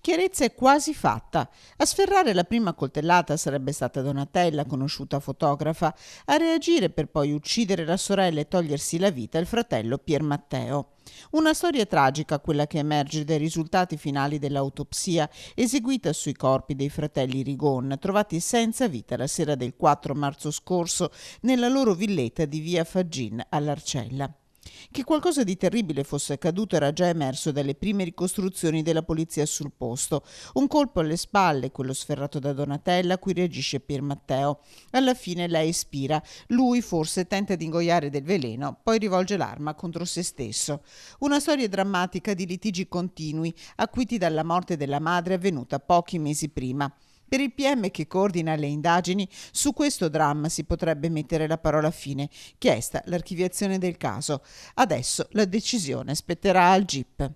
Chiarezza è quasi fatta. A sferrare la prima coltellata sarebbe stata Donatella, conosciuta fotografa, a reagire per poi uccidere la sorella e togliersi la vita il fratello Pier Matteo. Una storia tragica quella che emerge dai risultati finali dell'autopsia eseguita sui corpi dei fratelli Rigon, trovati senza vita la sera del 4 marzo scorso nella loro villetta di via Fagin all'Arcella. Che qualcosa di terribile fosse accaduto era già emerso dalle prime ricostruzioni della polizia sul posto. Un colpo alle spalle, quello sferrato da Donatella, a cui reagisce Pier Matteo. Alla fine lei spira. Lui forse tenta di ingoiare del veleno, poi rivolge l'arma contro se stesso. Una storia drammatica di litigi continui, acuiti dalla morte della madre avvenuta pochi mesi prima. Per il PM che coordina le indagini, su questo dramma si potrebbe mettere la parola fine, chiesta l'archiviazione del caso. Adesso la decisione spetterà al GIP.